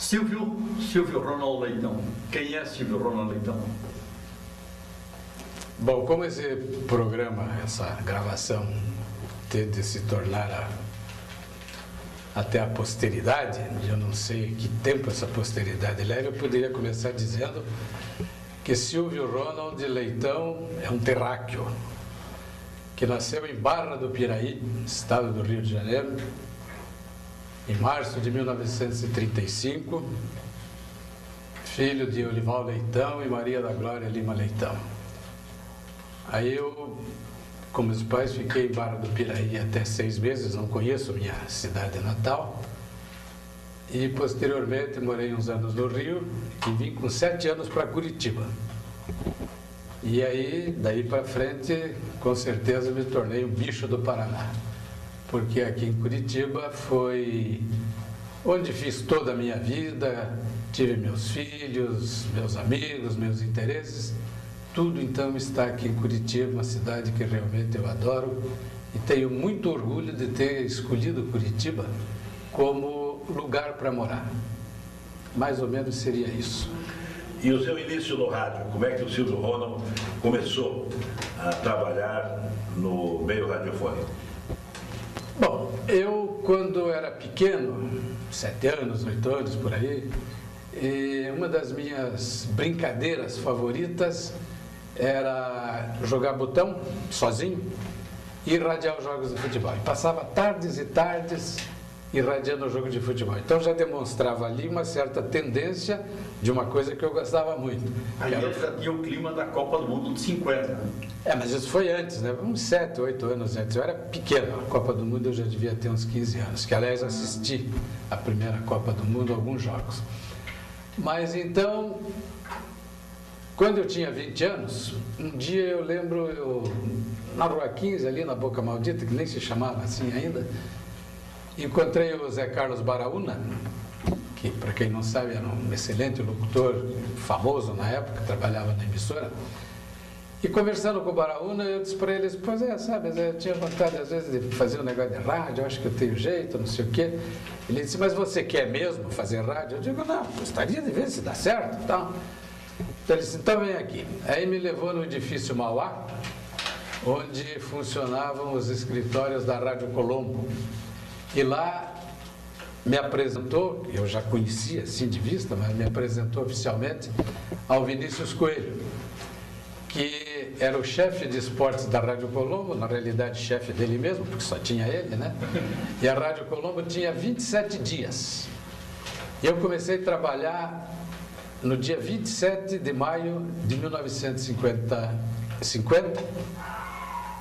Silvio Ronald Leitão. Quem é Silvio Ronald Leitão? Bom, como esse programa, essa gravação, tende a se tornar até a posteridade, eu não sei que tempo essa posteridade leva, eu poderia começar dizendo que Silvio Ronald Leitão é um terráqueo, que nasceu em Barra do Piraí, estado do Rio de Janeiro, em março de 1935, filho de Olival Leitão e Maria da Glória Lima Leitão. Aí eu, com meus pais, fiquei em Barra do Piraí até 6 meses, não conheço minha cidade natal. E posteriormente morei uns anos no Rio e vim com 7 anos para Curitiba. E aí, daí para frente, com certeza me tornei um bicho do Paraná. Porque aqui em Curitiba foi onde fiz toda a minha vida, tive meus filhos, meus amigos, meus interesses. Tudo então está aqui em Curitiba, uma cidade que realmente eu adoro e tenho muito orgulho de ter escolhido Curitiba como lugar para morar. Mais ou menos seria isso. E o seu início no rádio, como é que o Silvio Ronald começou a trabalhar no meio radiofônico? Bom, eu quando era pequeno, 7 anos, 8 anos por aí, uma das minhas brincadeiras favoritas era jogar botão sozinho e irradiar os jogos de futebol. E passava tardes e tardes irradiando o jogo de futebol. Então já demonstrava ali uma certa tendência de uma coisa que eu gostava muito. Aí já tinha o clima da Copa do Mundo de 50. Mas isso foi antes, né? Uns 7, 8 anos antes. Eu era pequeno. A Copa do Mundo eu já devia ter uns 15 anos. Que, aliás, assisti a primeira Copa do Mundo, alguns jogos. Mas então, quando eu tinha 20 anos, um dia eu lembro, na Rua 15, ali na Boca Maldita, que nem se chamava assim ainda, encontrei o Zé Carlos Baraúna, que, para quem não sabe, era um excelente locutor, famoso na época, trabalhava na emissora. E conversando com o Baraúna, eu disse para ele, pois sabe, eu tinha vontade às vezes de fazer um negócio de rádio, eu acho que eu tenho jeito, não sei o quê. Ele disse, mas você quer mesmo fazer rádio? Eu digo, não, gostaria de ver se dá certo e tal. Então ele disse, então vem aqui. Aí me levou no edifício Mauá, onde funcionavam os escritórios da Rádio Colombo. E lá me apresentou, eu já conhecia assim de vista, mas me apresentou oficialmente ao Vinícius Coelho, que era o chefe de esportes da Rádio Colombo, na realidade chefe dele mesmo, porque só tinha ele, né? E a Rádio Colombo tinha 27 dias. E eu comecei a trabalhar no dia 27 de maio de 1950.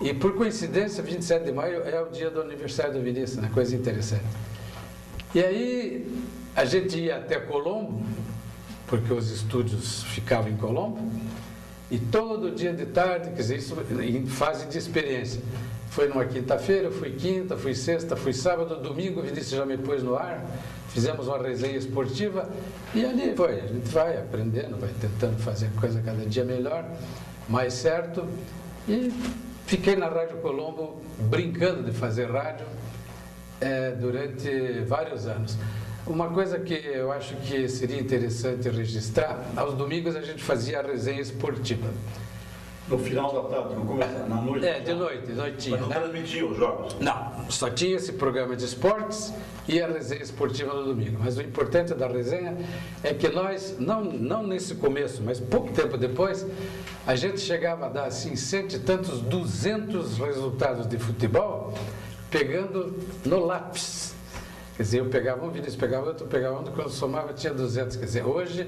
E por coincidência, 27 de maio é o dia do aniversário do Vinícius, né? Coisa interessante. E aí a gente ia até Colombo, porque os estúdios ficavam em Colombo, e todo dia de tarde, quer dizer, isso em fase de experiência. Foi numa quinta-feira, eu fui quinta, fui sexta, fui sábado, domingo, o Vinícius já me pôs no ar, fizemos uma resenha esportiva, e ali foi, a gente vai aprendendo, vai tentando fazer a coisa cada dia melhor, mais certo, e fiquei na Rádio Colombo brincando de fazer rádio durante vários anos. Uma coisa que eu acho que seria interessante registrar, aos domingos a gente fazia a resenha esportiva. No final da tarde, no começo, na noite? De noitinha. Mas não transmitia os jogos? Não, só tinha esse programa de esportes e a resenha esportiva no domingo. Mas o importante da resenha é que nós, não nesse começo, mas pouco tempo depois, a gente chegava a dar assim, 100 e tantos, 200 resultados de futebol, pegando no lápis. Quer dizer, eu pegava um, Vinícius pegava outro, pegava outro, quando somava tinha 200. Quer dizer, hoje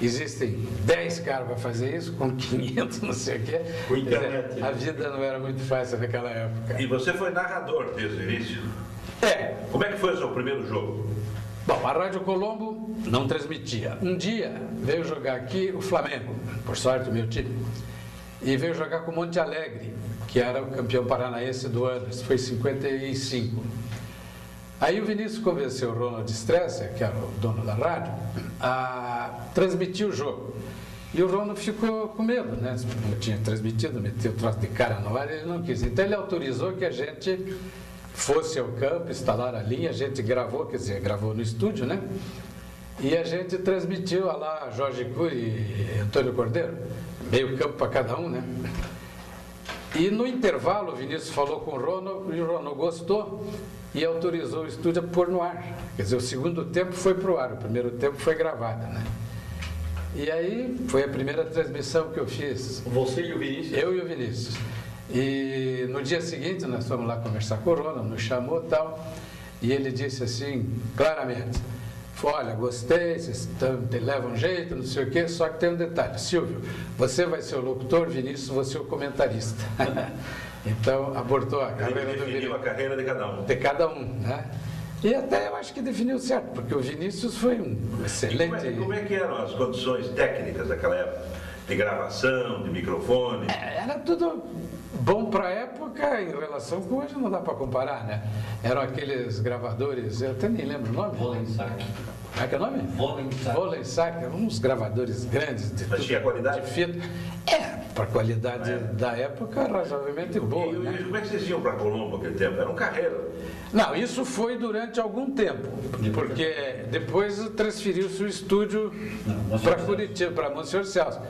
existem 10 caras para fazer isso, com 500, não sei o quê. Com internet. Dizer, a vida não era muito fácil naquela época. E você foi narrador desde o início? Como é que foi o seu primeiro jogo? Bom, a Rádio Colombo não transmitia. Um dia veio jogar aqui o Flamengo, por sorte o meu time, e veio jogar com o Monte Alegre, que era o campeão paranaense do ano, isso foi em 55. Aí o Vinícius convenceu o Ronald Stresser, que era o dono da rádio, a transmitir o jogo. E o Ronald ficou com medo, né? Não tinha transmitido, meteu o troço de cara no ar, ele não quis. Então ele autorizou que a gente fosse ao campo, instalar a linha, a gente gravou, quer dizer, gravou no estúdio, né? E a gente transmitiu lá Jorge Cury e Antônio Cordeiro, meio campo para cada um, né? E no intervalo o Vinícius falou com o Ronald e o Ronald gostou e autorizou o estúdio a pôr no ar. Quer dizer, o segundo tempo foi para o ar, o primeiro tempo foi gravado, né? E aí foi a primeira transmissão que eu fiz. Você e o Vinícius? Eu e o Vinícius. E no dia seguinte nós fomos lá conversar com o Ronald, nos chamou e tal, e ele disse assim, claramente, olha, gostei, vocês levam jeito, não sei o quê, só que tem um detalhe, Silvio, você vai ser o locutor, Vinícius, você é o comentarista. Então, abortou a carreira do Vinícius. Definiu a carreira de cada um. De cada um, né? E até eu acho que definiu certo, porque o Vinícius foi um excelente... Como é que eram as condições técnicas daquela época? De gravação, de microfone? Era tudo bom para a época, em relação com hoje não dá para comparar, né? Eram aqueles gravadores, eu até nem lembro o nome. Volensac. Como é que é o nome? Volensac, uns gravadores grandes. Mas tinha qualidade? De fita. Para a qualidade da época, razoavelmente boa. Né? E como é que vocês iam para Colombo naquele tempo? Era um carreiro. Não, isso foi durante algum tempo, porque depois transferiu-se o estúdio para Curitiba, para Monsenhor Celso,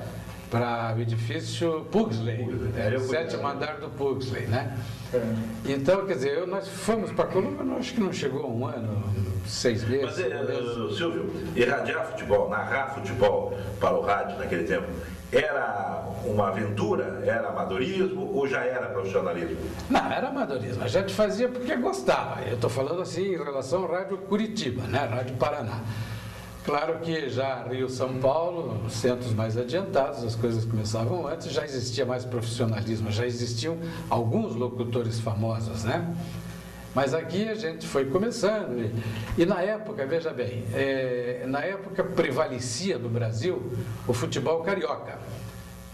para o edifício Pugsley, o 7º andar do Pugsley, né? Então, quer dizer, nós fomos para Colombo, acho que não chegou a um ano, 6 meses. Mas, Silvio, irradiar futebol, narrar futebol para o rádio naquele tempo, era uma aventura? Era amadorismo ou já era profissionalismo? Não, era amadorismo. A gente fazia porque gostava. Eu estou falando assim em relação ao Rádio Curitiba, né? Rádio Paraná. Claro que já Rio, São Paulo, centros mais adiantados, as coisas começavam antes, já existia mais profissionalismo, já existiam alguns locutores famosos, né? Mas aqui a gente foi começando e na época, veja bem, na época prevalecia no Brasil o futebol carioca,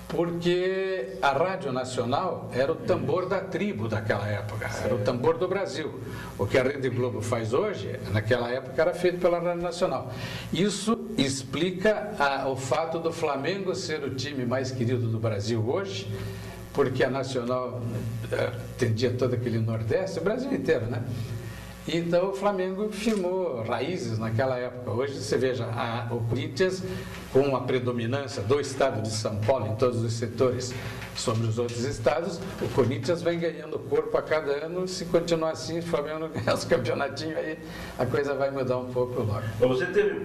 porque a Rádio Nacional era o tambor da tribo daquela época, era o tambor do Brasil. O que a Rede Globo faz hoje, naquela época era feito pela Rádio Nacional. Isso explica o fato do Flamengo ser o time mais querido do Brasil hoje, porque a Nacional atendia todo aquele Nordeste, o Brasil inteiro, né? Então o Flamengo firmou raízes naquela época. Hoje você veja, o Corinthians, com a predominância do estado de São Paulo em todos os setores sobre os outros estados, o Corinthians vem ganhando corpo a cada ano. Se continuar assim, o Flamengo não ganhar os campeonatinhos, aí a coisa vai mudar um pouco logo. Mas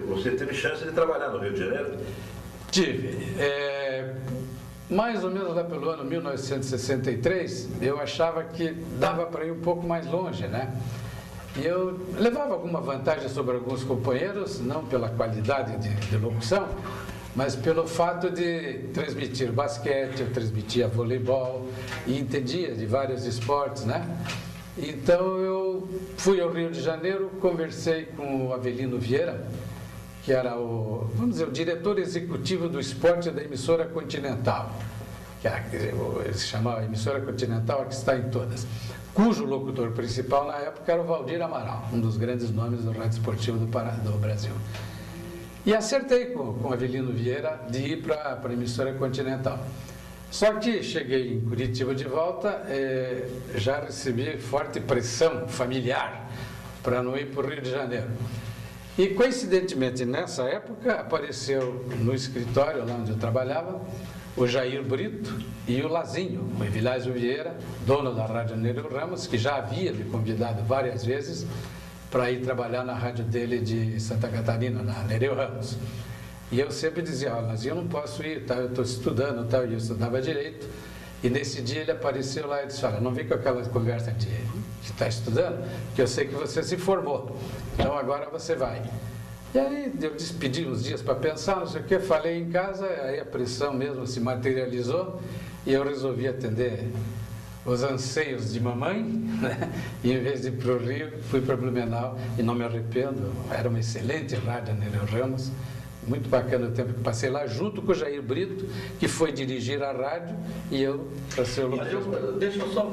você teve chance de trabalhar no Rio de Janeiro? Tive. Mais ou menos lá pelo ano 1963, eu achava que dava para ir um pouco mais longe, né? E eu levava alguma vantagem sobre alguns companheiros, não pela qualidade de locução, mas pelo fato de transmitir basquete, eu transmitia voleibol e entendia de vários esportes, né? Então eu fui ao Rio de Janeiro, conversei com o Avelino Vieira, que era o diretor executivo do esporte da emissora Continental, que ele se chamava Emissora Continental, que está em todas, cujo locutor principal na época era o Valdir Amaral, um dos grandes nomes do rádio esportivo do Brasil. E acertei com o Avelino Vieira de ir para a Emissora Continental. Só que cheguei em Curitiba de volta, já recebi forte pressão familiar para não ir para o Rio de Janeiro. E, coincidentemente, nessa época, apareceu no escritório lá onde eu trabalhava, o Jair Brito e o Lazinho, o Evilásio Vieira, dono da Rádio Nereu Ramos, que já havia me convidado várias vezes para ir trabalhar na rádio dele de Santa Catarina, na Nereu Ramos. E eu sempre dizia, Lazinho, eu não posso ir, tá? Eu estou estudando, tá? E eu estudava Direito. E nesse dia ele apareceu lá e disse, olha, não vem com aquela conversa de estar estudando, que eu sei que você se formou, então agora você vai. E aí eu despedi uns dias para pensar, não sei o que, falei em casa, aí a pressão mesmo se materializou e eu resolvi atender os anseios de mamãe, né? E em vez de ir para o Rio, fui para Blumenau e não me arrependo, era uma excelente rádio, Nereu Ramos. Muito bacana o tempo que passei lá, junto com o Jair Brito, que foi dirigir a rádio, e eu para ser o locutor. Deixa eu só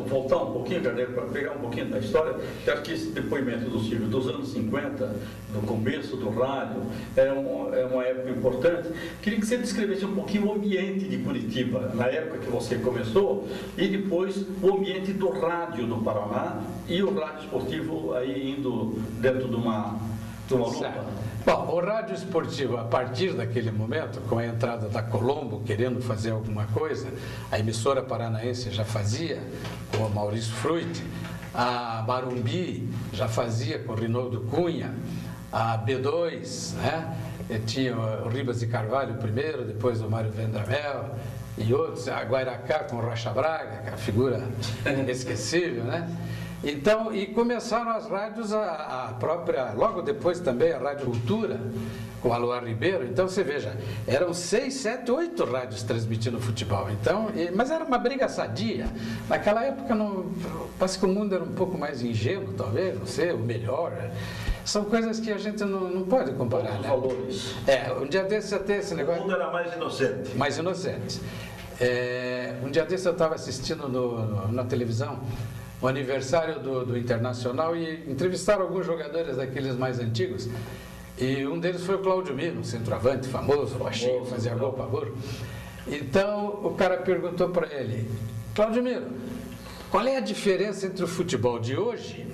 voltar um pouquinho, Carneiro, para pegar um pouquinho da história. Eu acho que esse depoimento do Silvio, dos anos 50, do começo do rádio, é uma época importante. Queria que você descrevesse um pouquinho o ambiente de Curitiba, na época que você começou, e depois o ambiente do rádio do Paraná, e o rádio esportivo aí indo dentro de uma Uma lupa. Certo. Bom, o rádio esportivo, a partir daquele momento, com a entrada da Colombo querendo fazer alguma coisa, a emissora paranaense já fazia, com o Maurício Fruit, a Marumbi já fazia com o Rinaldo Cunha, a B2, né? Tinha o Ribas de Carvalho primeiro, depois o Mário Vendramel e outros, a Guairacá com o Rocha Braga, que é a figura inesquecível, né? Então, e começaram as rádios, a própria, logo depois também a Rádio Cultura, com a Aloar Ribeiro. Então, você veja, eram 6, 7, 8 rádios transmitindo futebol. Então, mas era uma briga sadia. Naquela época, parece que o mundo era um pouco mais ingênuo, talvez, não sei, o melhor. São coisas que a gente não pode comparar, né? Valores. Um dia desse até esse negócio... O mundo era mais inocente. Mais inocente. Um dia desse eu estava assistindo na televisão o aniversário do Internacional e entrevistaram alguns jogadores daqueles mais antigos. E um deles foi o Cláudio Mino, centroavante, famoso, baixinho, fazia gol para burro. Então o cara perguntou para ele: Cláudio Mino, qual é a diferença entre o futebol de hoje,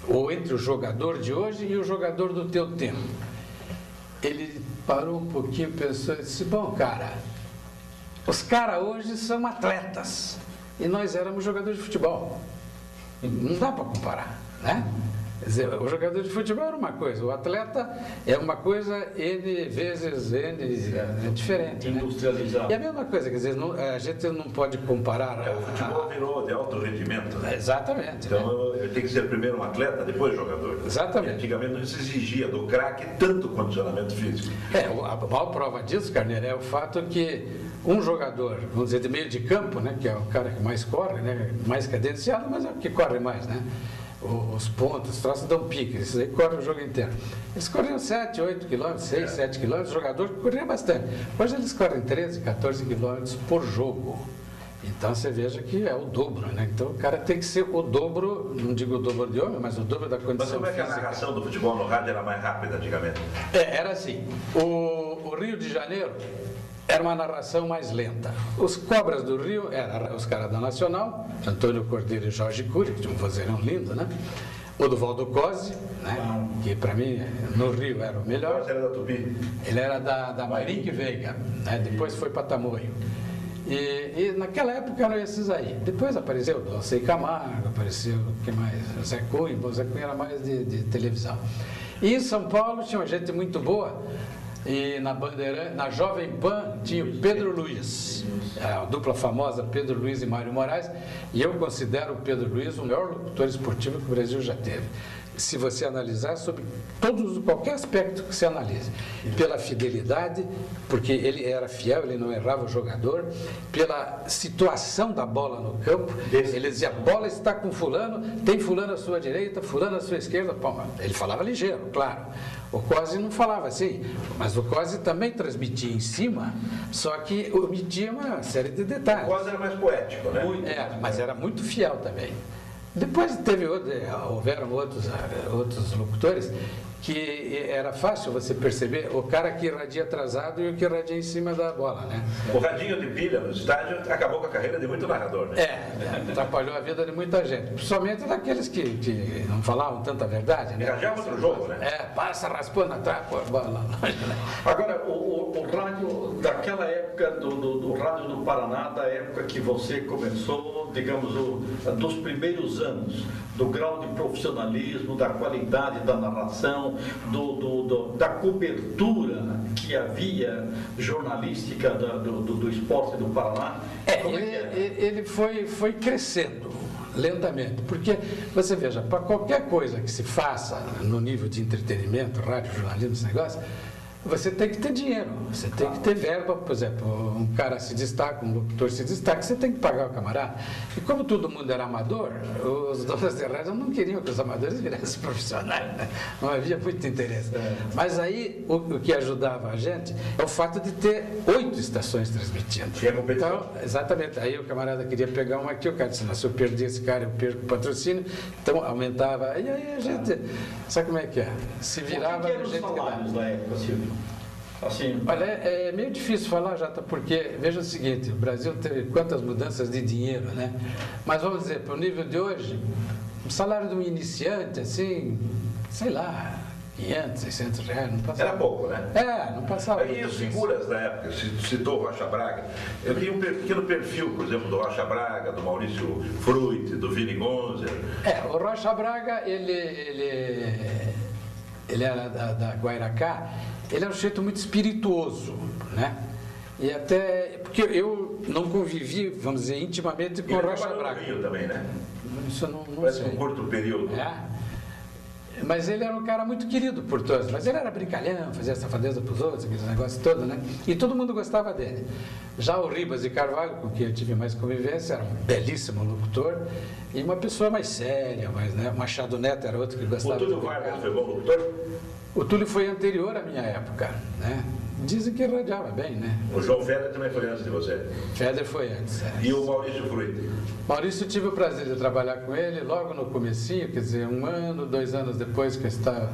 ou entre o jogador de hoje e o jogador do teu tempo? Ele parou um pouquinho, pensou e disse: bom, cara, os caras hoje são atletas e nós éramos jogadores de futebol. Não dá para comparar, né? Quer dizer, o jogador de futebol era uma coisa, o atleta é uma coisa, N vezes N, é diferente. Industrializado. Né? E a mesma coisa, quer dizer, a gente não pode comparar. O futebol virou de alto rendimento, né? Exatamente. Então, eu tenho que ser primeiro um atleta, depois jogador. Exatamente. E antigamente não se exigia do craque tanto condicionamento físico. A maior prova disso, Carneiro, é o fato que um jogador, vamos dizer, de meio de campo, né, que é o cara que mais corre, né, mais cadenciado, mas é o que corre mais, né? Os pontos, os troços dão pique, esses aí correm o jogo inteiro. Eles corriam 7, 8 quilômetros, 6, 7 quilômetros, o jogador corria bastante. Hoje eles correm 13, 14 quilômetros por jogo. Então você veja que é o dobro, né? Então o cara tem que ser o dobro, não digo o dobro de homem, mas o dobro da condição Mas como é que a física. narração do futebol no rádio era mais rápida antigamente? Era assim, o Rio de Janeiro era uma narração mais lenta. Os Cobras do Rio eram os caras da Nacional, Antônio Cordeiro e Jorge Cury, que tinha um vozeirão lindo, né? O do Valdo Cosi, né? Que para mim no Rio era o melhor. Você era da Tupi? Ele era da Marinque Veiga, né? Depois foi para Tamoio. E naquela época eram esses aí. Depois apareceu o Alcei Camargo, apareceu quem mais? Zé Cunha. Bom, Zé Cunha era mais de televisão. E em São Paulo tinha uma gente muito boa. E na Jovem Pan tinha o Pedro Luiz, a dupla famosa Pedro Luiz e Mário Moraes, e eu considero o Pedro Luiz o melhor locutor esportivo que o Brasil já teve. Se você analisar sobre qualquer aspecto que você analise, pela fidelidade, porque ele era fiel, ele não errava o jogador, pela situação da bola no campo, ele dizia: a bola está com fulano, tem fulano à sua direita, fulano à sua esquerda. Pô, ele falava ligeiro, claro. O Cosi não falava assim, mas o Cosi também transmitia em cima, só que omitia uma série de detalhes. O Cosi era mais poético, né? Mas era muito fiel também. Depois houveram outros locutores que era fácil você perceber o cara que irradia atrasado e o que irradia em cima da bola, né? O radinho de pilha no estádio acabou com a carreira de muito narrador, né? Atrapalhou a vida de muita gente, principalmente daqueles que não falavam tanta verdade, né? Engajavam outro jogo, né? Passa raspando atrás, pô, bola. Agora, o rádio daquela época, do rádio do Paraná, da época que você começou, digamos, dos primeiros anos, do grau de profissionalismo, da qualidade da narração, da cobertura que havia jornalística do esporte do Paraná. Ele foi crescendo lentamente, porque você veja, para qualquer coisa que se faça no nível de entretenimento, rádio, jornalismo, esse negócio, você tem que ter dinheiro, você tem que ter verba. Por exemplo, um cara se destaca, um locutor se destaca, você tem que pagar o camarada. E como todo mundo era amador, os donos de rádio não queriam que os amadores virassem profissionais, né? Não havia muito interesse. Mas aí, o que ajudava a gente é o fato de ter 8 estações transmitindo. Então, exatamente, aí o camarada queria pegar uma aqui, o cara disse: se eu perder esse cara, eu perco o patrocínio. Então, aumentava. E aí a gente, sabe como é que é? Se virava do jeito que dá. Da época, Silvio? Assim, olha, é meio difícil falar, Jota, porque veja o seguinte: o Brasil teve quantas mudanças de dinheiro, né? Mas vamos dizer, para o nível de hoje, o salário de um iniciante, assim, sei lá, 500, 600 reais, não passava. Era pouco, né? Não passava. E as figuras da época, citou o Rocha Braga. Eu tenho um pequeno perfil, por exemplo, do Rocha Braga, do Maurício Fruit, do Vini Gonzer. O Rocha Braga, ele era da Guairacá, ele era um sujeito muito espirituoso, né? E até, porque eu não convivi, vamos dizer, intimamente com o Rocha Braga. No Rio também, né? Isso eu não Parece sei. um curto período. Mas ele era um cara muito querido por todos. Mas ele era brincalhão, fazia safadeza para os outros, aqueles negócios todos, né? E todo mundo gostava dele. Já o Ribas de Carvalho, com quem eu tive mais convivência, era um belíssimo locutor e uma pessoa mais séria, né? Machado Neto era outro que gostava. O Túlio Vargas foi bom locutor? O Túlio foi anterior à minha época, né? Dizem que radiava bem, né? O João Feder também foi antes de você? Feder foi antes. E o Maurício Fruit? Maurício, eu tive o prazer de trabalhar com ele logo no comecinho, quer dizer, 1 ano, 2 anos depois que eu estava...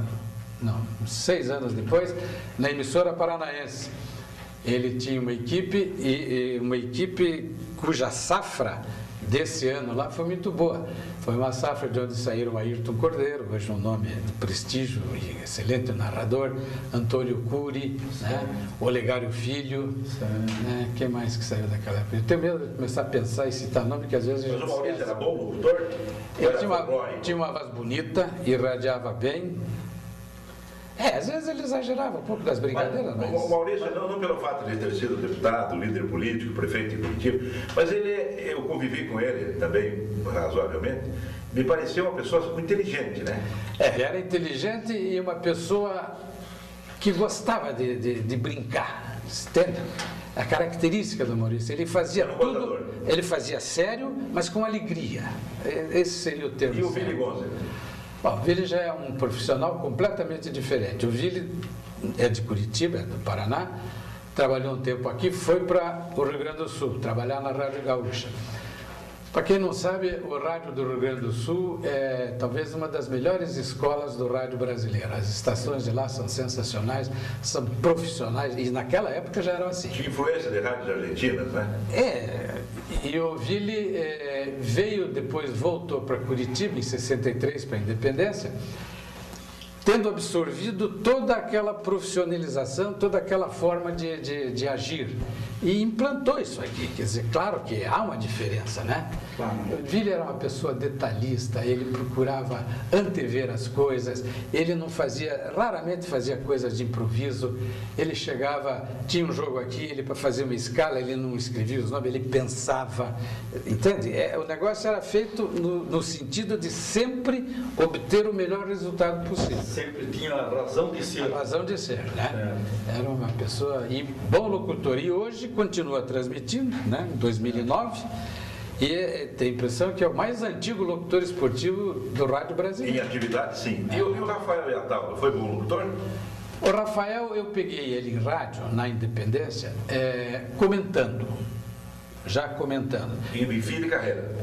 Não, 6 anos depois, na emissora paranaense. Ele tinha uma equipe, uma equipe cuja safra desse ano lá foi muito boa. Foi uma safra de onde saíram o Ayrton Cordeiro, hoje um nome de prestígio e excelente narrador, Antônio Cury, né? Olegário Filho, né? Quem mais que saiu daquela época? Eu tenho medo de começar a pensar e citar nome, que às vezes... Mas o Maurício era bom locutor? Ele tinha uma voz bonita, irradiava bem. Às vezes ele exagerava um pouco das brincadeiras, mas... O Maurício, não pelo fato de ter sido deputado, líder político, prefeito de Curitiba, mas eu convivi com ele também, razoavelmente, me pareceu uma pessoa muito inteligente, né? Ele era inteligente e uma pessoa que gostava de brincar, entende? A característica do Maurício, ele fazia tudo, ele fazia sério, mas com alegria. Esse seria o termo. E o Vini Gonzer? Bom, o Vili já é um profissional completamente diferente. O Vili é de Curitiba, é do Paraná, trabalhou um tempo aqui, foi para o Rio Grande do Sul, trabalhar na Rádio Gaúcha. Para quem não sabe, o rádio do Rio Grande do Sul é talvez uma das melhores escolas do rádio brasileiro. As estações de lá são sensacionais, são profissionais, e naquela época já eram assim. Tinha influência de rádios argentinas, né? E o Vili veio depois, voltou para Curitiba em 63, para a independência, tendo absorvido toda aquela profissionalização, toda aquela forma de agir. E implantou isso aqui. Quer dizer, claro que há uma diferença, né? Claro. O Vili era uma pessoa detalhista, ele procurava antever as coisas, ele não fazia, raramente fazia coisas de improviso, ele chegava, tinha um jogo aqui, ele para fazer uma escala, ele não escrevia os nomes, ele pensava, entende? O negócio era feito no sentido de sempre obter o melhor resultado possível. Sempre tinha a razão de ser. A razão de ser, né? Era uma pessoa, e bom locutor, e hoje continua transmitindo, né? Em 2009, e tem a impressão que é o mais antigo locutor esportivo do rádio brasileiro. Em atividade, sim. E o Rafael Iataldo, foi bom locutor? O Rafael, eu peguei ele em rádio, na Independência, comentando, já comentando. Em fim de carreira.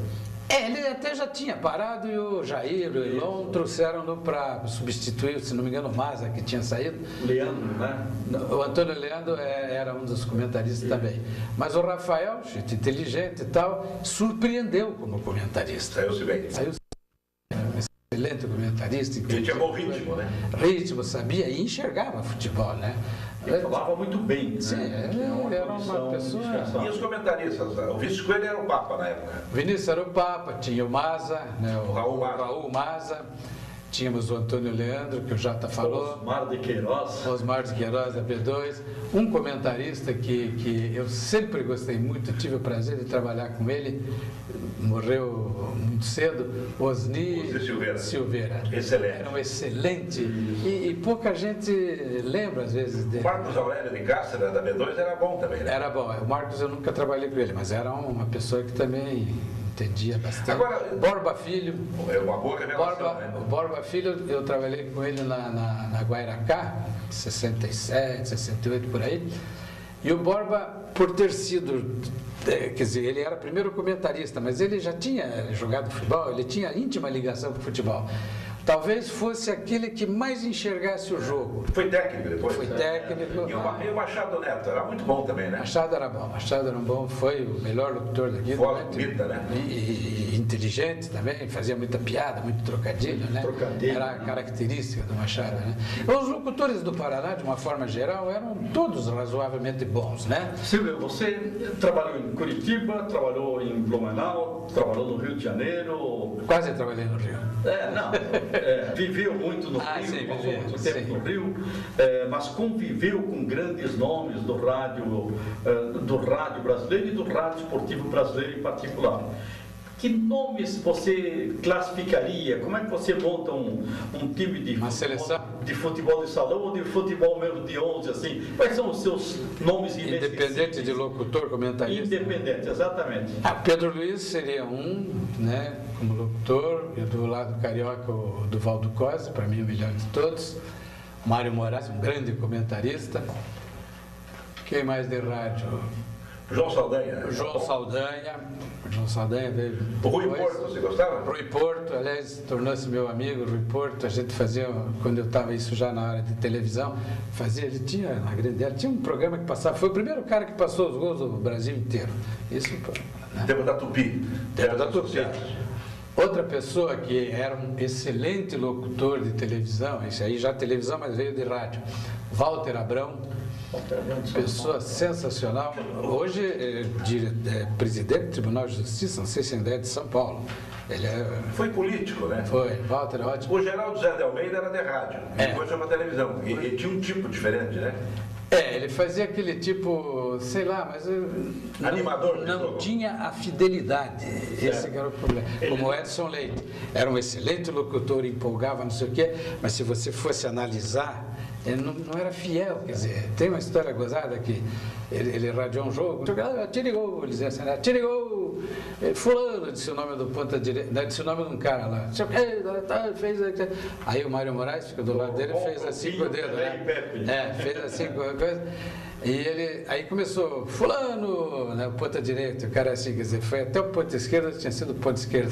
Ele até já tinha parado e o Jair, o Elon trouxeram-no para substituir, se não me engano, o Maza, que tinha saído. Leandro, né? O Antônio Leandro era um dos comentaristas também. Mas o Rafael, gente inteligente e tal, surpreendeu como comentarista. Saiu-se bem. Um excelente comentarista. Ele tinha bom ritmo, né? Ritmo, sabia e enxergava futebol, né? Ele falava muito bem. Sim, né? ele era uma pessoa... E os comentaristas? O Vinícius Coelho era o Papa na época. O Vinícius era o Papa, tinha o Maza, né? o Raul Maza, tínhamos o Antônio Leandro, que o Jota falou. Osmar de Queiroz. Osmar de Queiroz, da B2. Um comentarista que eu sempre gostei muito, tive o prazer de trabalhar com ele, morreu muito cedo, Osni Silveira. Excelente. Era um excelente, e pouca gente lembra às vezes dele. O Marcos Aurélio de Castro, da B2, era bom também, né? Era bom. O Marcos eu nunca trabalhei com ele, mas era uma pessoa que também entendia bastante. Agora, Borba Filho. É uma boa revelação, né? O Borba Filho, eu trabalhei com ele na Guairacá, 67, 68, por aí. E o Borba, por ter sido, quer dizer, ele era primeiro comentarista, mas ele já tinha jogado futebol, ele tinha íntima ligação com o futebol. talvez fosse aquele que mais enxergasse o jogo. Foi técnico depois? Foi técnico. E o Machado Neto era muito bom também, né? Machado era bom, foi o melhor locutor daqui. Voz bonita, né? E inteligente também, fazia muita piada, muito trocadilho, né? Era a característica do Machado, né? Os locutores do Paraná, de uma forma geral, eram todos razoavelmente bons, né? Silvio, você trabalhou em Curitiba, trabalhou em Blumenau, trabalhou no Rio de Janeiro. Quase trabalhei no Rio. Viveu muito no Rio, sim, passou muito tempo no Rio, mas conviveu com grandes nomes do rádio brasileiro e do rádio esportivo brasileiro em particular. Que nomes você classificaria? Como é que você monta um time de futebol de salão ou de futebol mesmo de 11, assim? Quais são os seus nomes inesquecíveis? Independente de locutor, comentarista? Independente, exatamente. Pedro Luiz seria um, né, como locutor, e do lado carioca o Duvaldo Cosi, para mim o melhor de todos. Mário Moraes, um grande comentarista. Quem mais de rádio? João Saldanha. João Saldanha veio. O Rui Porto, você gostava? Rui Porto, aliás, tornou-se meu amigo, Rui Porto. A gente fazia, quando eu estava isso já na área de televisão, ele tinha, na Grandela, tinha um programa que passava, foi o primeiro cara que passou os gols do Brasil inteiro. Isso, né? Tempo da Tupi. Tempo da Tupi. Outra pessoa que era um excelente locutor de televisão, esse aí já televisão, mas veio de rádio, Walter Abrão. Pessoa sensacional. Hoje é presidente do Tribunal de Justiça, não sei se ainda é de São Paulo. Ele foi político, né? Foi, Walter, ótimo. O Geraldo Zé de Almeida era de rádio, depois foi para televisão. E tinha um tipo diferente, né? Ele fazia aquele tipo, sei lá, mas animador não tinha a fidelidade. Esse que era o problema. Como o Edson Leite, era um excelente locutor, empolgava, não sei o quê, mas se você fosse analisar, ele não era fiel, quer dizer, tem uma história gozada que ele radiou um jogo, atire gol, ele dizia assim, atire gol, fulano, disse o nome do ponta direita, disse o nome de um cara lá, fez, aí o Mário Moraes, ficou do lado dele, fez assim com o dedo, né? Fez assim com a coisa, e aí começou, fulano, né, o ponta direita, o cara assim, quer dizer, foi até o ponta esquerda, tinha sido o ponta esquerda,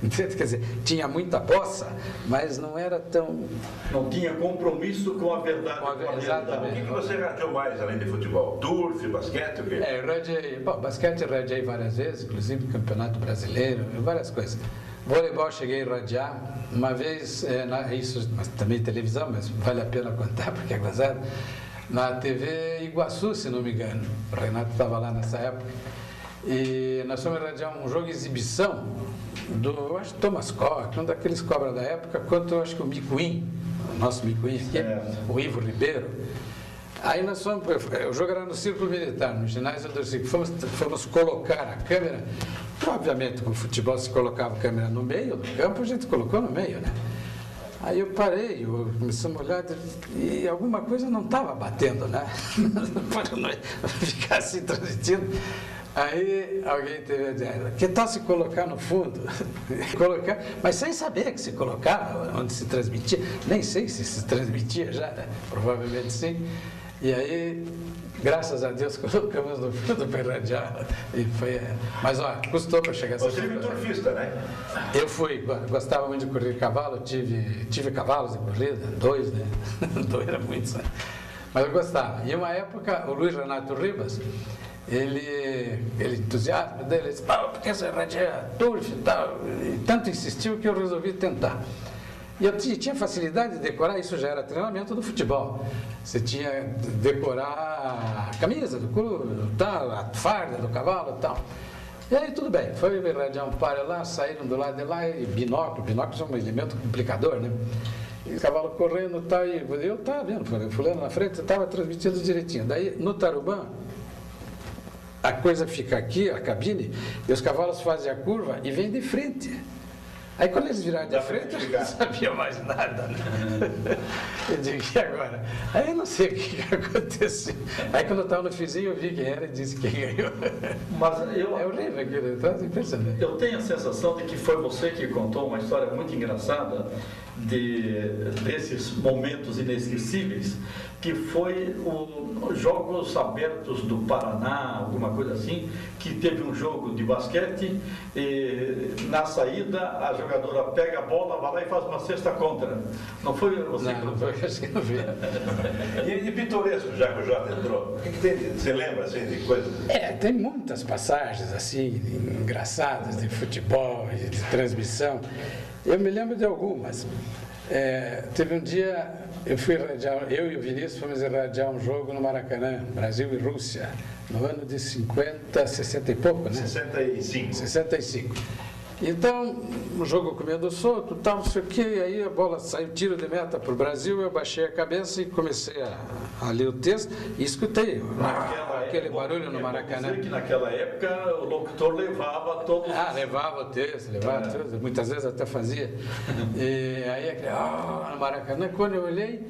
quer dizer, tinha muita bossa, mas não era tão... Não tinha compromisso com a verdade. Exatamente. O que você radiou mais, além de futebol? Turf, basquete, o quê? Eu radiei, basquete eu radiei várias vezes, inclusive Campeonato Brasileiro, várias coisas. Voleibol cheguei a radiar, uma vez, isso, mas também televisão, mas vale a pena contar, porque é gozado. Na TV Iguaçu, se não me engano. O Renato estava lá nessa época. E nós fomos radiar um jogo de exibição do, acho, Thomas Koch, um daqueles cobras da época, quanto acho que o Micuim, o nosso Micuim aqui, o Ivo Ribeiro. Aí nós fomos, o jogo era no Círculo Militar, no ginásio do Círculo. Fomos colocar a câmera, obviamente com o futebol se colocava a câmera no meio do campo, a gente colocou no meio, né? Aí eu parei, comecei a olhar e alguma coisa não estava batendo, né? Para não ficar assim transmitindo. Aí alguém teve a dizer, que tal se colocar no fundo? Colocar, mas sem saber que se colocava, onde se transmitia. Nem sei se transmitia já, né? Provavelmente sim. E aí, graças a Deus, colocamos no fundo para irradiar. E foi, mas, custou para chegar a essa Você é turfista, né? Eu gostava muito de correr cavalo, tive cavalos de corrida, 2, né? 2 era muitos, né? Mas eu gostava. E uma época, o Luiz Renato Ribas, ele entusiasmo dele, disse, por que você irradia turf e tal? E tanto insistiu que eu resolvi tentar. E eu tinha facilidade de decorar, isso já era treinamento do futebol. Você tinha de decorar a camisa do clube, tal, a farda do cavalo e tal. E aí tudo bem, foi irradiar um par lá, saíram do lado de lá, e binóculo é um elemento complicador, né? E o cavalo correndo e tal, e eu estava vendo, fulano na frente, estava transmitindo direitinho. Daí, no Tarubã, a coisa fica aqui, a cabine, e os cavalos fazem a curva e vêm de frente. Aí quando eles viraram de frente, eu não sabia mais nada, né? Eu digo, e agora? Aí eu não sei o que aconteceu. Aí quando eu estava no fizinho, eu vi quem era e disse quem ganhou. Mas é horrível aquilo, é impressionante. Eu tenho a sensação de que foi você que contou uma história muito engraçada desses momentos inesquecíveis, que foi os Jogos Abertos do Paraná, alguma coisa assim, que teve um jogo de basquete e na saída a jogadora pega a bola, vai lá e faz uma cesta contra. Não foi você? Não foi assim que eu vi. E de pitoresco, já que o Jota entrou, o que tem? Você lembra assim de coisas? Tem muitas passagens assim, engraçadas de futebol e de transmissão. Eu me lembro de algumas. Teve um dia, eu e o Vinícius fomos irradiar um jogo no Maracanã, Brasil e Rússia, no ano de 60 e pouco, né? 65. 65. Então, o jogo comendo solto, tal, não sei o quê, aí a bola saiu, tiro de meta para o Brasil, eu baixei a cabeça e comecei a ler o texto e escutei aquele barulho no Maracanã. Dizer que naquela época o locutor levava todos levava o texto, levava tudo, muitas vezes até fazia. E aí, no Maracanã, quando eu olhei,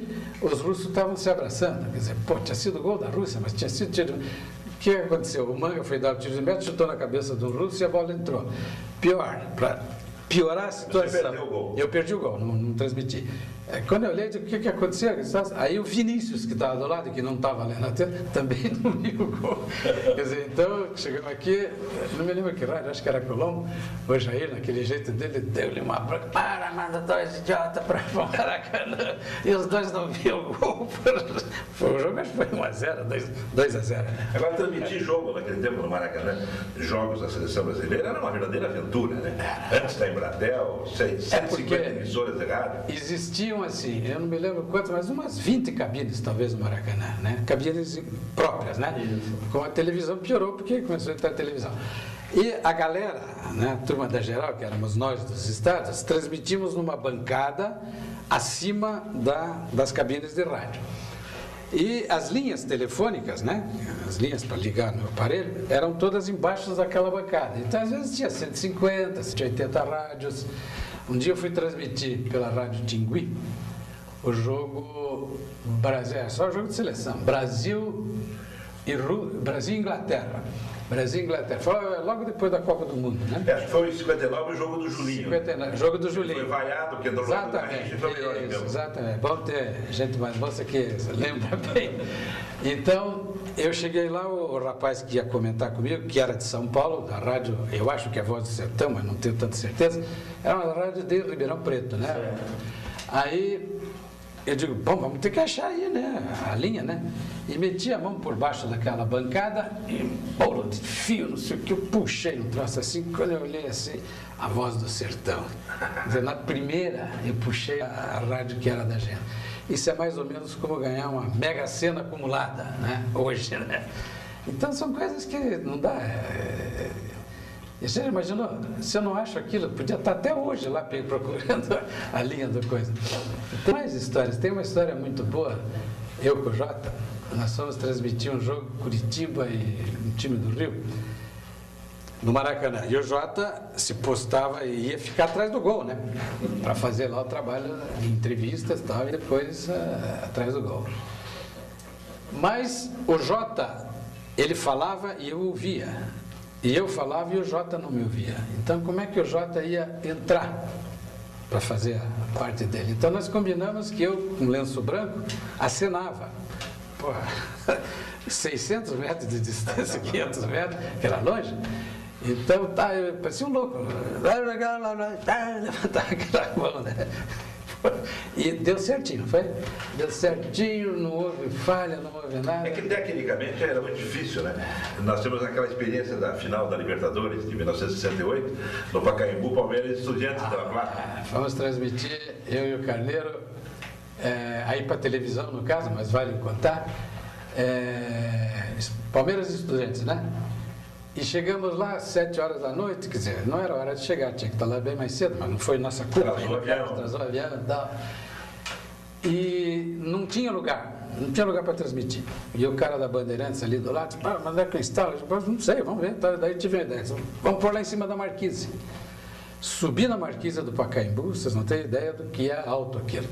os russos estavam se abraçando, quer dizer, tinha sido gol da Rússia, mas tinha sido tiro. O que aconteceu? O Manga foi dar o tiro de meta, chutou na cabeça do russo e a bola entrou. Pior, para piorar a situação. Você perdeu o gol. Eu perdi o gol, não transmiti. Quando eu olhei, o que aconteceu? Aí o Vinícius, que estava do lado, que não estava lendo a tela, também não viu o gol. Quer dizer, então, chegamos aqui, não me lembro que rádio, acho que era Colombo, o Jair, naquele jeito dele, deu-lhe uma branca, manda dois idiotas para o Maracanã, e os dois não viram o gol. O jogo acho que foi 1-0, 2-0. Né? Agora, transmitir jogo naquele tempo no Maracanã, jogos da seleção brasileira, era uma verdadeira aventura, né? Antes da Embratel, 150 emissoras de rádio. Existiam assim, eu não me lembro quantas, mas umas 20 cabines talvez no Maracanã, né? Cabines próprias, né? Com a televisão piorou porque começou a entrar a televisão. E a galera, né, a turma da geral, que éramos nós dos estados, transmitimos numa bancada acima das cabines de rádio. E as linhas telefônicas, né, as linhas para ligar no aparelho, eram todas embaixo daquela bancada. Então, às vezes, tinha 150, 180 rádios. Um dia eu fui transmitir pela Rádio Tingui o jogo Brasil, só o jogo de seleção, Brasil e Inglaterra. Brasil e Inglaterra. Foi logo depois da Copa do Mundo, né? Acho que foi em 59 o jogo do Julinho. 59, jogo do Julinho. Foi vaiado, que entrou lá do Garrincha e foi melhor em campo. Exatamente. Bom ter gente mais moça que lembra bem. Então, eu cheguei lá, o rapaz que ia comentar comigo, que era de São Paulo, da rádio, eu acho que é Voz do Sertão, mas não tenho tanta certeza, era uma rádio de Ribeirão Preto, né? Certo. Aí eu digo, bom, vamos ter que achar aí, né, a linha, né? E meti a mão por baixo daquela bancada e bolo de fio, não sei o que, eu puxei um troço assim, quando eu olhei assim, a Voz do Sertão. Quer dizer, na primeira eu puxei a rádio que era da gente. Isso é mais ou menos como ganhar uma mega sena acumulada, né? Hoje, né? Então são coisas que não dá. Você imaginou? Se eu não acho aquilo, podia estar até hoje lá procurando a linha da coisa. Tem mais histórias. Tem uma história muito boa. Eu com o Jota, nós fomos transmitir um jogo Curitiba e um time do Rio, no Maracanã. E o Jota se postava e ia ficar atrás do gol, né? Para fazer lá o trabalho de entrevistas e tal, e depois atrás do gol. Mas o Jota, ele falava e eu ouvia. E eu falava e o Jota não me ouvia. Então, como é que o Jota ia entrar para fazer a parte dele? Então, nós combinamos que eu, com lenço branco, acenava. Pô, 600 metros de distância, 500 metros, que era longe. Então, eu parecia um louco. Levantar aquela mão, né? E deu certinho, foi? Deu certinho, não houve falha, não houve nada. É que tecnicamente era muito difícil, né? Nós temos aquela experiência da final da Libertadores de 1968, no Pacaembu, Palmeiras e Estudiantes da La Plata. Vamos transmitir, eu e o Carneiro, aí para televisão no caso, mas vale contar, Palmeiras e Estudiantes, né? E chegamos lá às 7 horas da noite, quer dizer, não era hora de chegar, tinha que estar lá bem mais cedo, mas não foi nossa culpa. Atrasou o avião e tal. E não tinha lugar para transmitir. E o cara da Bandeirantes ali do lado disse, mas onde é que eu instalo? Eu disse, não sei, vamos ver. Daí tive a ideia, vamos pôr lá em cima da marquise. Subi na marquise do Pacaembu, vocês não têm ideia do que é alto aquilo.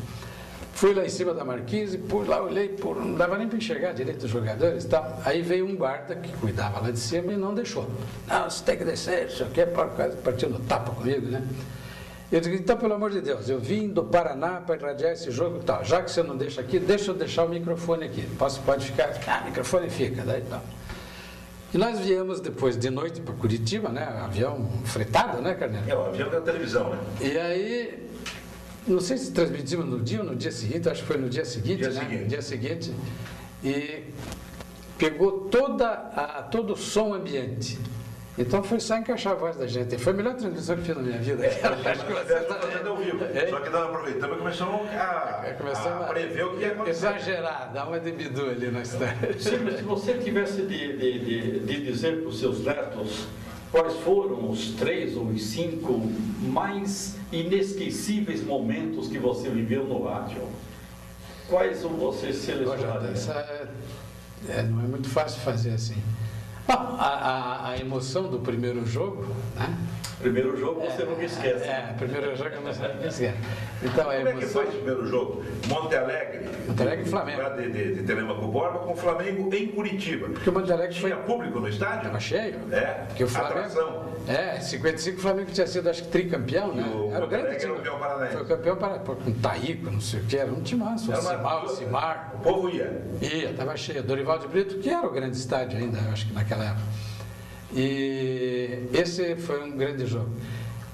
Fui lá em cima da marquise, por lá, olhei, não dava nem para enxergar direito os jogadores e tal. Aí veio um guarda que cuidava lá de cima e não deixou. Não, você tem que descer, isso aqui, partiu no tapa comigo, né? Eu digo, então, pelo amor de Deus, eu vim do Paraná para irradiar esse jogo e tal. Já que você não deixa aqui, deixa eu deixar o microfone aqui. Pode ficar? O microfone fica, daí tal. E nós viemos depois de noite para Curitiba, né? Avião fretado, né, Carneiro? O avião da televisão, né? E aí, não sei se transmitimos no dia ou no dia seguinte, acho que foi no dia seguinte, né? Dia seguinte. E pegou todo o som ambiente. Então foi só encaixar a voz da gente. Foi a melhor transmissão que fiz na minha vida. Acho que você está fazendo ao vivo. Só que nós aproveitamos e começamos a prever o que ia acontecer. Exagerar, dar uma de bidu ali na história. Se você tivesse de dizer para os seus netos quais foram os 3 ou os 5 mais inesquecíveis momentos que você viveu no rádio, quais você selecionaria? Não é muito fácil fazer assim. Bom, a emoção do primeiro jogo, né? Primeiro jogo você não me esquece. Primeiro jogo você não me esquece. Então, Como é que foi esse primeiro jogo? Monte Alegre e Flamengo. Lá de Telemaco Borba com o Flamengo em Curitiba. Porque o Monte Alegre tinha público no estádio? Estava cheio. Porque o Flamengo, atração. 55 o Flamengo tinha sido, acho que, tricampeão, né? Era o grande time. Foi o campeão paranaense. Com Taíco, não sei o que, era um timaço. O Cimar. O povo ia. Estava cheio. Dorival de Brito, que era o grande estádio ainda, acho que naquela época. E esse foi um grande jogo.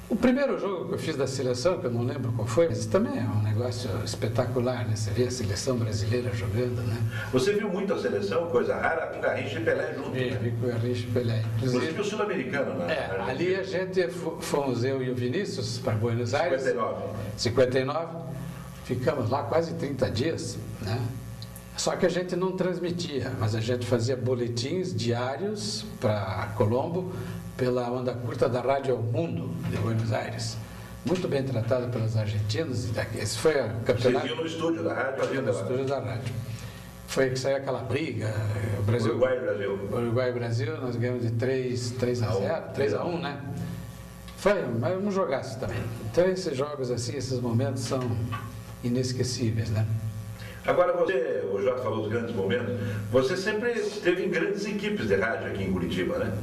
O primeiro jogo que eu fiz da seleção, que eu não lembro qual foi, mas também é um negócio espetacular, né? Você vê a seleção brasileira jogando, né? Você viu muito a seleção, coisa rara, com Garrincha e Pelé junto, né? Vi com Garrincha e Pelé. Inclusive o sul-americano, né? Ali a gente, fomos eu e o Vinícius para Buenos Aires. 59. Ficamos lá quase 30 dias, né? Só que a gente não transmitia, mas a gente fazia boletins diários para Colombo pela onda curta da Rádio Mundo de Buenos Aires. Muito bem tratado pelos argentinos. Esse foi o campeonato. Vocês iam no estúdio da rádio? No estúdio da rádio. Foi que saiu aquela briga. Uruguai e Brasil, nós ganhamos de 3-1, né? Foi um jogaço também. Então esses jogos assim, esses momentos são inesquecíveis, né? Agora o Jota falou dos grandes momentos, você sempre teve em grandes equipes de rádio aqui em Curitiba, né?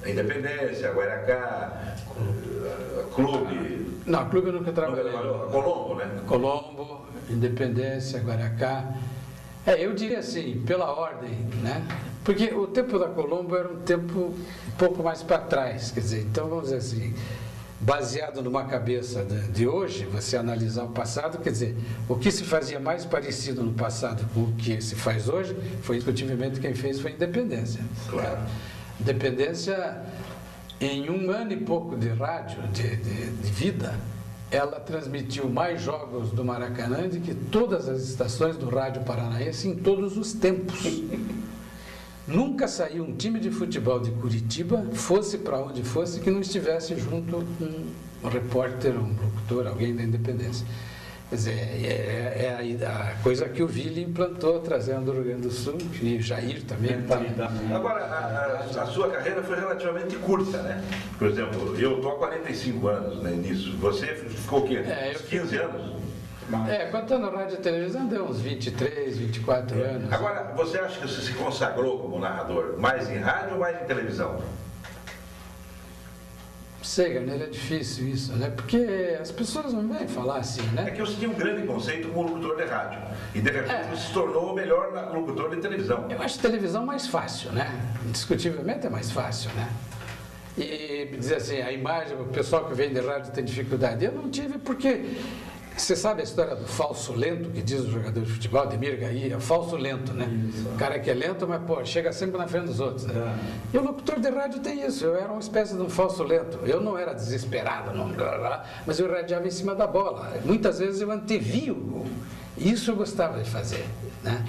Independência, Guaracá, Clube. Não, Clube eu nunca trabalhei. Colombo, né? Colombo, Independência, Guaracá. Eu diria assim, pela ordem, né? Porque o tempo da Colombo era um tempo um pouco mais para trás, quer dizer, então vamos dizer assim, baseado numa cabeça de hoje, você analisar o passado, quer dizer, o que se fazia mais parecido no passado com o que se faz hoje, foi indiscutivelmente quem fez foi a Independência. Claro. Independência, em 1 ano e pouco de rádio, de vida, ela transmitiu mais jogos do Maracanã do que todas as estações do rádio paranaense em todos os tempos. Nunca saiu um time de futebol de Curitiba, fosse para onde fosse, que não estivesse junto um repórter, um locutor, alguém da Independência. Quer dizer, é a coisa que o Vili implantou, trazendo do Rio Grande do Sul, e Jair também. Agora, a sua carreira foi relativamente curta, né? Por exemplo, eu estou há 45 anos, né, nisso. Você ficou o quê? 15 anos? Contando rádio e televisão, deu uns 23, 24 anos. Agora, você acha que você se consagrou como narrador mais em rádio ou mais em televisão? Sei, Garneiro, é difícil isso, né? Porque as pessoas não vêm falar assim, né? É que eu tinha um grande conceito como locutor de rádio. E de repente você se tornou o melhor locutor de televisão. Eu acho televisão mais fácil, né? Indiscutivelmente é mais fácil, né? E dizer assim, a imagem, o pessoal que vem de rádio tem dificuldade. Eu não tive porque... Você sabe a história do falso lento, que diz o jogador de futebol, Ademir Gaí, é o falso lento, né? Isso. O cara que é lento, mas chega sempre na frente dos outros, né? E o locutor de rádio tem isso, eu era uma espécie de um falso lento. Eu não era desesperado, não, mas eu radiava em cima da bola. Muitas vezes eu antevia o gol. Isso eu gostava de fazer, né?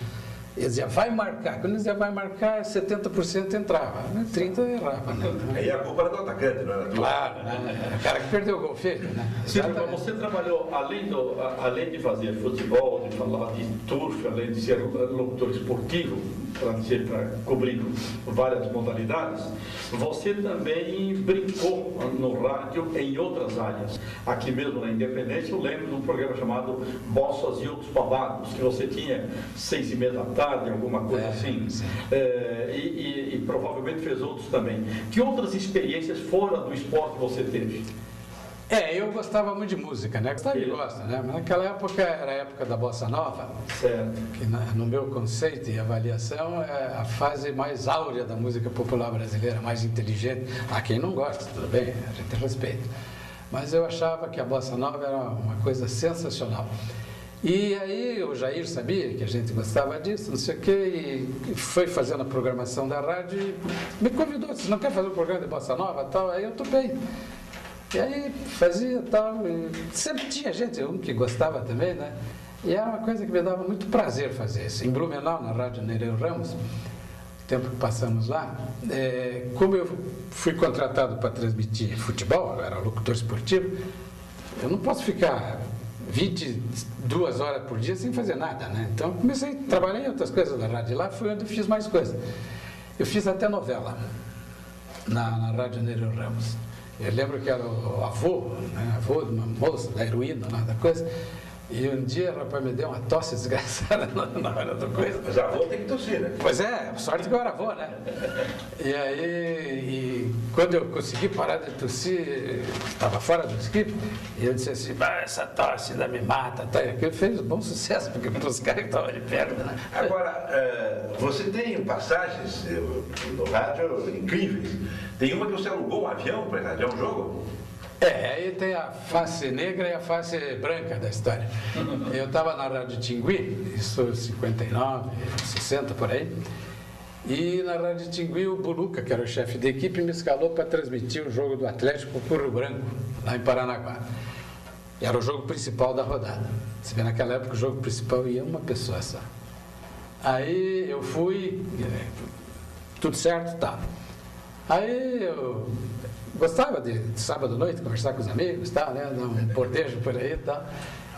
Ele dizia, vai marcar. Quando ele dizia, vai marcar, 70% entrava. 30% errava, né? Aí a culpa era do atacante, não era do... Claro, né? O cara que perdeu o gol feito, né? Sim, mas você trabalhou, além de fazer futebol, de falar de turf, além de ser locutor esportivo, para cobrir várias modalidades, você também brincou no rádio em outras áreas. Aqui mesmo na Independência, eu lembro de um programa chamado Bossas e Outros Babados, que você tinha 6h30 da tarde, alguma coisa assim, e provavelmente fez outros também. Que outras experiências fora do esporte você teve? Eu gostava muito de música, né? Gostava e gosta, né? Mas naquela época era a época da Bossa Nova, Certo. que no meu conceito e avaliação é a fase mais áurea da música popular brasileira, mais inteligente. Há quem não gosta, tudo bem, a gente respeita. Mas eu achava que a Bossa Nova era uma coisa sensacional. E aí o Jair sabia que a gente gostava disso, não sei o quê, e foi fazendo a programação da rádio e me convidou, disse, não quer fazer um programa de Bossa Nova tal? Aí eu topei. E aí fazia tal, e sempre tinha gente, um que gostava também, né? E era uma coisa que me dava muito prazer fazer isso. Em Blumenau, na Rádio Nereu Ramos, o tempo que passamos lá, como eu fui contratado para transmitir futebol, eu era locutor esportivo, eu não posso ficar 22 horas por dia sem fazer nada, né? Então comecei a trabalhar em outras coisas da rádio. Lá foi onde eu fiz mais coisas. Eu fiz até novela na Rádio Nereu Ramos. Eu lembro que era o avô, né? Avô de uma moça, da heroína, lá da coisa. E um dia, rapaz, me deu uma tosse desgraçada na hora do coisa. Mas avô tem que tossir, né? Pois é, sorte que eu era avô, né? E aí, quando eu consegui parar de tossir, estava fora do script, e eu disse assim, essa tosse ainda me mata, tá? E aquilo fez um bom sucesso, porque para os caras que estavam ali perto, né? Agora, você tem passagens no rádio incríveis. Tem uma que você alugou um avião para irradiar um jogo? Aí tem a face negra e a face branca da história. Eu estava na Rádio Tingui, isso 59, 60 por aí, e na Rádio Tingui o Buluca, que era o chefe da equipe, me escalou para transmitir o jogo do Atlético com o Rio Branco, lá em Paranaguá. E era o jogo principal da rodada. Você vê, naquela época o jogo principal ia uma pessoa só. Aí eu fui, tudo certo, tá. Aí eu gostava de sábado à noite conversar com os amigos, tal, né? Dar um portejo por aí e tal.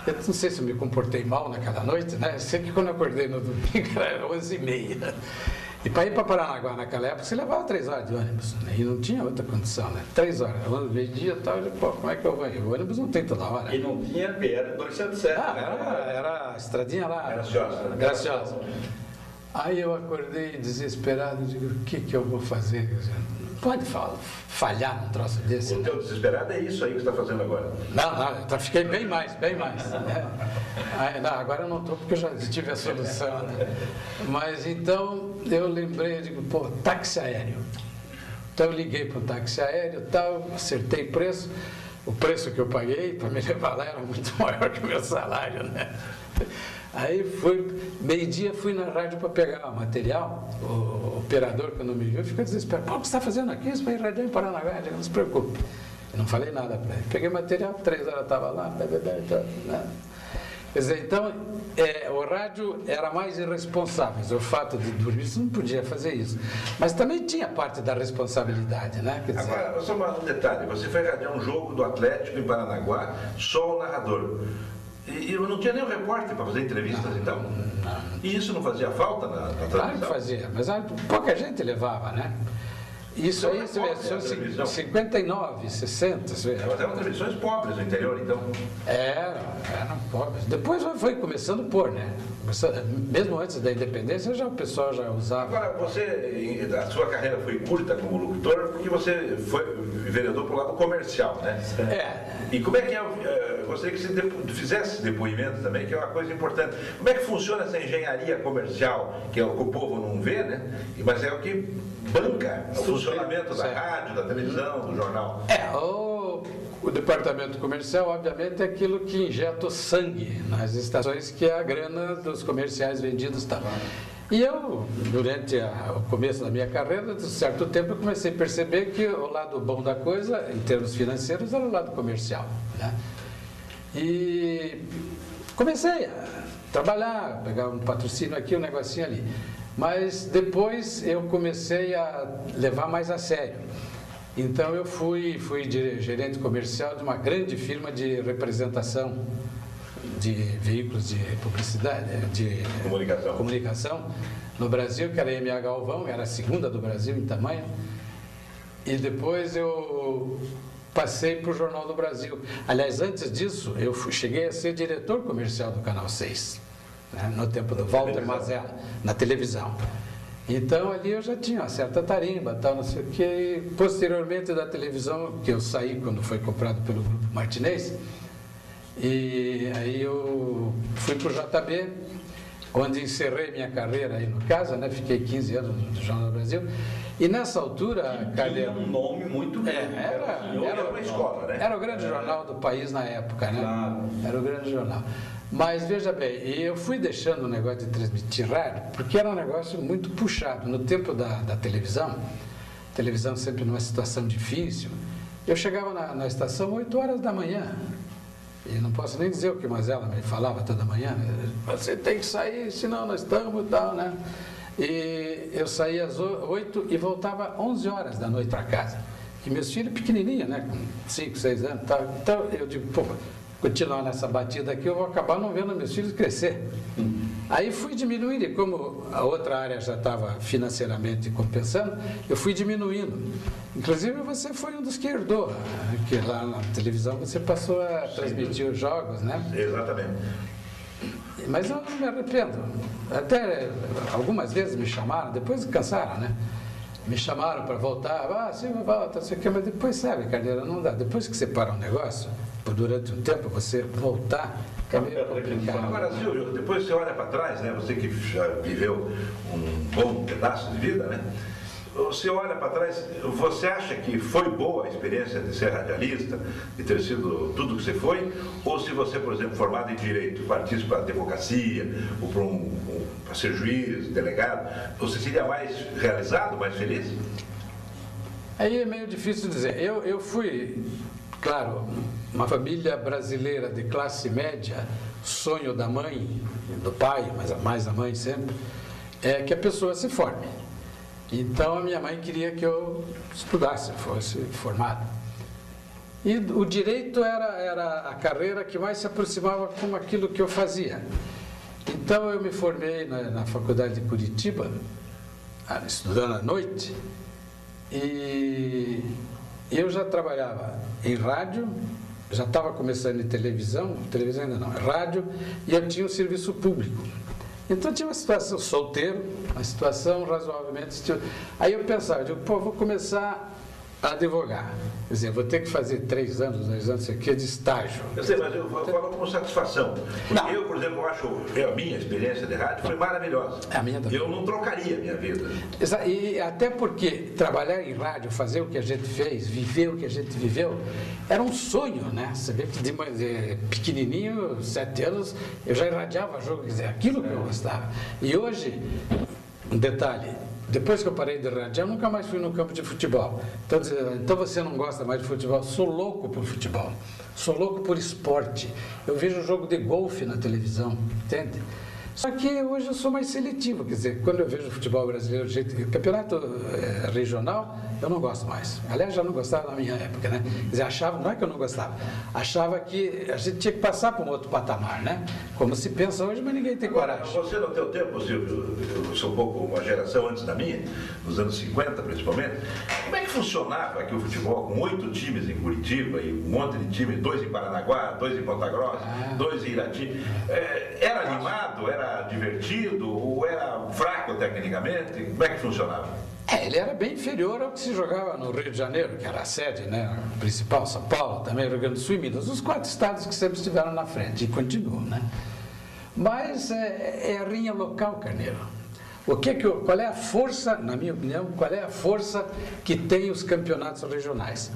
Eu não sei se eu me comportei mal naquela noite, né? Eu sei que quando eu acordei no domingo era 11h30. E para ir para Paranaguá naquela época, você levava 3 horas de ônibus, né? E não tinha outra condição, né? 3 horas, meio-dia e tal, eu falei, pô, como é que eu vou? O ônibus não tem toda hora. E não tinha BR-277. Era a estradinha lá. Graciosa. Graciosa. Aí eu acordei desesperado, digo, o que eu vou fazer? Pode falhar num troço desse? O teu desesperado é isso aí que você está fazendo agora. Não, eu fiquei bem mais. Não, agora eu não estou porque eu já tive a solução, né? Mas então eu lembrei, eu digo, pô, táxi aéreo. Então eu liguei para o táxi aéreo e tal, acertei preço. O preço que eu paguei para me levar lá era muito maior que o meu salário, né? Aí meio-dia fui na rádio para pegar o material, o operador, quando me viu, ficou desesperado. Pô, o que você está fazendo aqui? Isso vai irradiar em Paranaguá? Eu digo, não se preocupe. Eu não falei nada para ele. Peguei o material, 3 horas estava lá, né? Quer dizer, então, o rádio era mais irresponsável. O fato de dormir, você não podia fazer isso. Mas também tinha parte da responsabilidade, né? Quer dizer, agora, só um detalhe. Você foi irradiar um jogo do Atlético em Paranaguá, só o narrador. E eu não tinha nem um repórter para fazer entrevistas, então? Não. E isso não fazia falta na transmissão? Claro que fazia, mas pouca gente levava, né? Isso aí, você vê, são 59, 60. Mas eram transmissões pobres no interior, então? Eram pobres. Depois foi começando a pôr, né? Mesmo antes da independência, o pessoal já usava. Agora, a sua carreira foi curta como locutor, porque você foi vereador para o lado comercial, né? E como é que gostaria que você fizesse depoimento também, que é uma coisa importante. Como é que funciona essa engenharia comercial, que é o que o povo não vê, né? Mas é o que banca o funcionamento da rádio, da televisão, do jornal. O departamento comercial, obviamente, é aquilo que injeta o sangue nas estações, que é a grana dos comerciais vendidos. Tá? E eu, durante o começo da minha carreira, de certo tempo, eu comecei a perceber que o lado bom da coisa, em termos financeiros, era o lado comercial. Né? E comecei a trabalhar, pegar um patrocínio aqui, um negocinho ali. Mas depois eu comecei a levar mais a sério. Então eu fui gerente comercial de uma grande firma de representação de veículos de publicidade, de comunicação no Brasil, que era a MA Galvão, era a segunda do Brasil em tamanho. E depois eu passei para o Jornal do Brasil. Aliás, antes disso, eu cheguei a ser diretor comercial do Canal 6, né, no tempo do Walter Mazella, na televisão. Então ali eu já tinha uma certa tarimba, tal, não sei o quê. E, posteriormente da televisão, que eu saí quando foi comprado pelo Grupo Martinez, e aí eu fui para o JB, onde encerrei minha carreira aí no Casa, né? Fiquei 15 anos no Jornal do Brasil. E nessa altura, tinha um nome muito grande. Era uma escola, né? Era o grande jornal do país na época, né? Claro. Era o grande jornal. Mas veja bem, eu fui deixando o negócio de transmitir rádio, porque era um negócio muito puxado. No tempo da televisão, televisão sempre numa situação difícil, eu chegava na estação 8 horas da manhã. E não posso nem dizer o que mais ela me falava toda manhã. Você tem que sair, senão nós estamos e tal, né? E eu saía às 8 e voltava às 11 horas da noite para casa. E meus filhos pequenininhos, né? Com 5, 6 anos e tal. Então eu digo, pô, continuar nessa batida aqui, eu vou acabar não vendo meus filhos crescer. Aí fui diminuindo, e como a outra área já estava financeiramente compensando, eu fui diminuindo. Inclusive você foi um dos que herdou, que lá na televisão você passou a transmitir os jogos, né? Exatamente. Mas eu não me arrependo. Até algumas vezes me chamaram, depois cansaram, né? Me chamaram para voltar, sim, volta, sei o quê, mas depois, sabe, Carneiro, não dá. Depois que você para um negócio, durante um tempo, você voltar, é meio complicado. Agora, Silvio, depois você olha para trás, né? Você que já viveu um bom pedaço de vida, né? Você olha para trás, você acha que foi boa a experiência de ser radialista, de ter sido tudo que você foi? Ou se você, por exemplo, formado em Direito, partisse para a advocacia, ou para ser juiz, delegado, você seria mais realizado, mais feliz? Aí é meio difícil dizer. Eu fui, claro, uma família brasileira de classe média, sonho da mãe, do pai, mas mais da mãe sempre, é que a pessoa se forme. Então a minha mãe queria que eu estudasse, fosse formado. E o direito era a carreira que mais se aproximava com aquilo que eu fazia. Então eu me formei na Faculdade de Curitiba, estudando à noite, e eu já trabalhava em rádio, já estava começando em televisão ainda não, rádio, e eu tinha um serviço público. Então tinha uma situação solteiro, uma situação razoavelmente... Aí eu pensava, vou começar a advogar. Quer dizer, vou ter que fazer 3 anos, 2 anos, isso aqui é de estágio. Eu sei, mas eu falo com satisfação. Porque não. Eu, por exemplo, acho que a minha experiência de rádio foi maravilhosa. A minha também. Eu não trocaria a minha vida. E até porque trabalhar em rádio, fazer o que a gente fez, viver o que a gente viveu, era um sonho, né? Você vê que de pequenininho, 7 anos, eu já irradiava jogo, quer dizer, aquilo que eu gostava. E hoje, um detalhe, depois que eu parei de irradiar, eu nunca mais fui no campo de futebol. Então você não gosta mais de futebol? Sou louco por futebol. Sou louco por esporte. Eu vejo jogo de golfe na televisão, entende? Só que hoje eu sou mais seletivo, quer dizer, quando eu vejo futebol brasileiro, campeonato regional, eu não gosto mais. Aliás, já não gostava na minha época, né? Quer dizer, não é que eu não gostava, achava que a gente tinha que passar para um outro patamar, né? Como se pensa hoje, mas ninguém tem coragem. Você no teu tempo, Silvio, eu sou um pouco uma geração antes da minha, nos anos 50 principalmente, como é que funcionava aqui o futebol com 8 times em Curitiba e um monte de times, 2 em Paranaguá, 2 em Ponta Grossa, 2 em Irati? Era animado, era divertido ou era fraco tecnicamente? Como é que funcionava? Ele era bem inferior ao que se jogava no Rio de Janeiro, que era a sede, né, principal, São Paulo, também Rio Grande do Sul e Minas, os 4 estados que sempre estiveram na frente e continuam, né? Mas é a rinha local, Carneiro. Qual é a força, na minha opinião, qual é a força que tem os campeonatos regionais?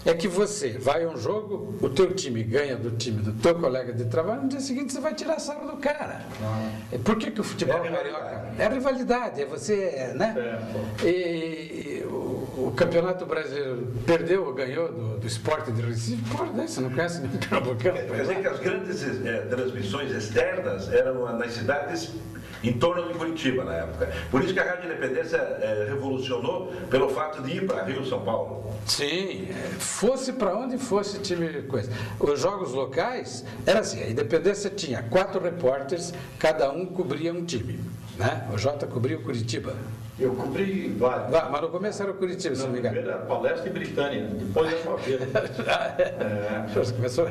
É que você vai a um jogo, o teu time ganha do time do teu colega de trabalho, no dia seguinte você vai tirar sarro do cara. Por que o futebol carioca? É rivalidade, é você, né? E o Campeonato Brasileiro perdeu ou ganhou do Sport de Recife, você não conhece nem Pernambucano. Quer dizer que as grandes transmissões externas eram nas cidades em torno de Curitiba na época. Por isso que a Rádio Independência revolucionou pelo fato de ir para Rio, São Paulo. Sim, fosse para onde fosse time coisa. Os jogos locais, era assim, a Independência tinha 4 repórteres, cada um cobria um time. né? O Jota cobriu Curitiba. Eu cobri vários. Mas no começo era o Curitiba, se não me engano. Primeiro era Palestra e Britânia, depois era Palmeiras. Começou.